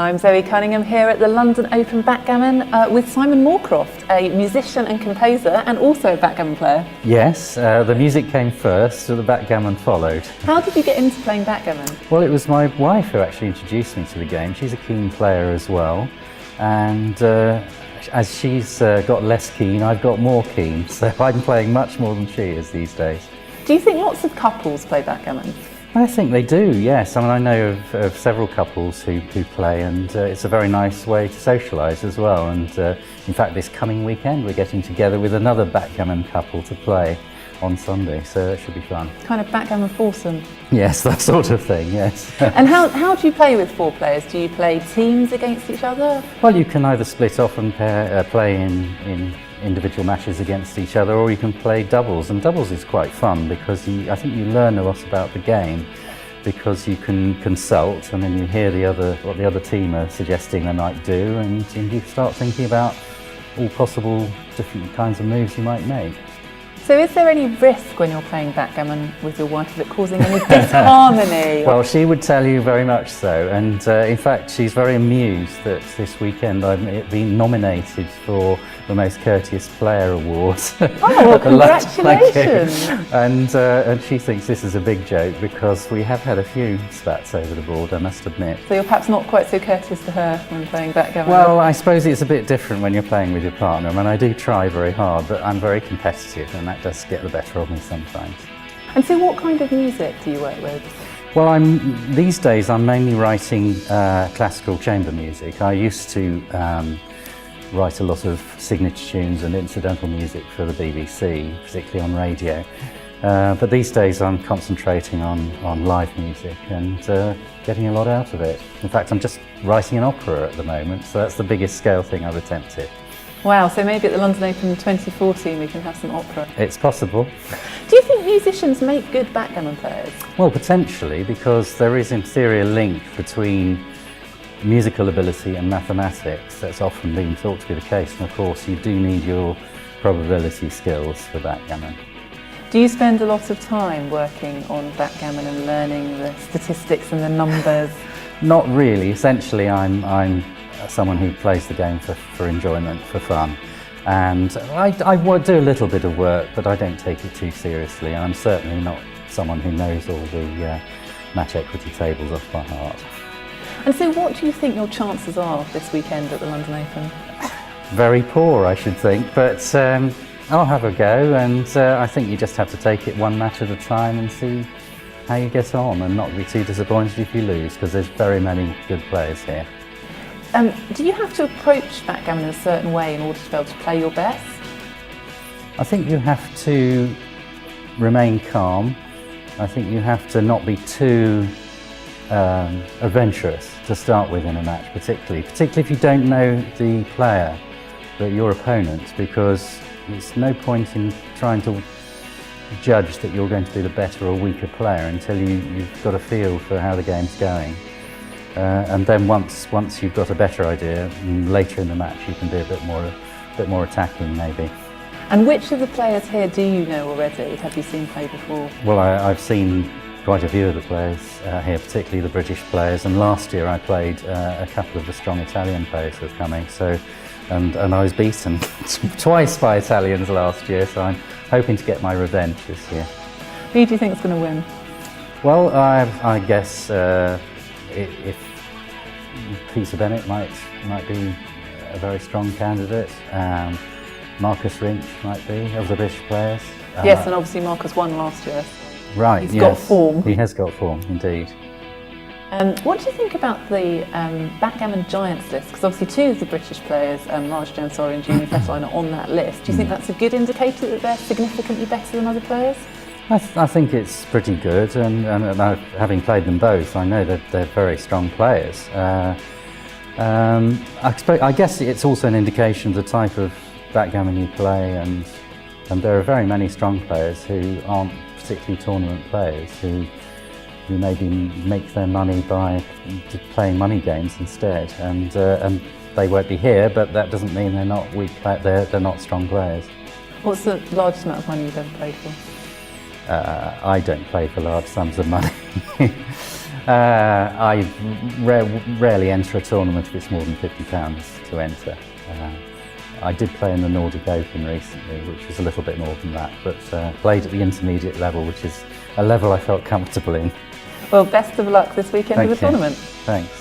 I'm Zoe Cunningham here at the London Open Backgammon with Simon Morcroft, a musician and composer and also a backgammon player. Yes, the music came first, so the backgammon followed. How did you get into playing backgammon? Well, it was my wife who actually introduced me to the game. She's a keen player as well, and as she's got less keen, I've got more keen, so I'm playing much more than she is these days. Do you think lots of couples play backgammon? I think they do, yes. I mean, I know of several couples who play, and it's a very nice way to socialise as well. And in fact, this coming weekend we're getting together with another backgammon couple to play on Sunday, so that should be fun. Kind of backgammon foursome? Yes, that sort of thing, yes. And how do you play with four players? Do you play teams against each other? Well, you can either split off and play in individual matches against each other, or you can play doubles, and doubles is quite fun because I think you learn a lot about the game, because you can consult and then you hear what the other team are suggesting they might do, and you start thinking about all possible different kinds of moves you might make. So is there any risk when you're playing backgammon with your wife of it causing any disharmony? Well, she would tell you very much so, and in fact she's very amused that this weekend I've been nominated for the Most Courteous Player Award. Oh, well, congratulations! And she thinks this is a big joke because we have had a few spats over the board, I must admit. So you're perhaps not quite so courteous to her when playing backgammon? Well, I suppose it's a bit different when you're playing with your partner. I mean, I do try very hard, but I'm very competitive, and that does get the better of me sometimes. And so what kind of music do you work with? Well, these days I'm mainly writing classical chamber music. I used to write a lot of signature tunes and incidental music for the BBC, particularly on radio. But these days I'm concentrating on live music and getting a lot out of it. In fact, I'm just writing an opera at the moment, so that's the biggest scale thing I've attempted. Wow, so maybe at the London Open 2014 we can have some opera. It's possible. Do you think musicians make good backgammon players? Well, potentially, because there is in theory a link between musical ability and mathematics. That's often been thought to be the case, and of course you do need your probability skills for backgammon. Do you spend a lot of time working on backgammon and learning the statistics and the numbers? Not really. Essentially I'm someone who plays the game for enjoyment, for fun. And I would do a little bit of work, but I don't take it too seriously. And I'm certainly not someone who knows all the match equity tables off by heart. And so what do you think your chances are this weekend at the London Open? Very poor, I should think, but I'll have a go, and I think you just have to take it one match at a time and see how you get on, and not be too disappointed if you lose, because there's very many good players here. Do you have to approach backgammon in a certain way in order to be able to play your best? I think you have to remain calm. I think you have to not be too adventurous to start with in a match, particularly if you don't know the player, your opponent, because there's no point in trying to judge that you're going to be the better or weaker player until you've got a feel for how the game's going. And then once you've got a better idea, later in the match you can be a bit more attacking maybe. And which of the players here do you know already? Have you seen play before? Well, I've seen quite a few of the players here, particularly the British players, and last year I played a couple of the strong Italian players who are coming, and I was beaten twice by Italians last year, so I'm hoping to get my revenge this year. Who do you think is going to win? Well, I guess if Peter Bennett might be a very strong candidate. Marcus Rinch might be, of the British players. Yes, and obviously Marcus won last year. Right, He's got form. He has got form, indeed. What do you think about the Backgammon Giants list? Because obviously two of the British players, Raj Jansari and Jimmy Fetterline, are on that list. Do you think that's a good indicator that they're significantly better than other players? I think it's pretty good, and having played them both, I know that they're very strong players. I guess it's also an indication of the type of backgammon you play, and there are very many strong players who aren't particularly tournament players, who maybe make their money by playing money games instead, and they won't be here, but that doesn't mean they're not weak. They're not strong players. What's the largest amount of money you've ever played for? I don't play for large sums of money. I rarely enter a tournament if it's more than £50 to enter. I did play in the Nordic Open recently, which was a little bit more than that, but played at the intermediate level, which is a level I felt comfortable in. Well, best of luck this weekend with the tournament. Thanks.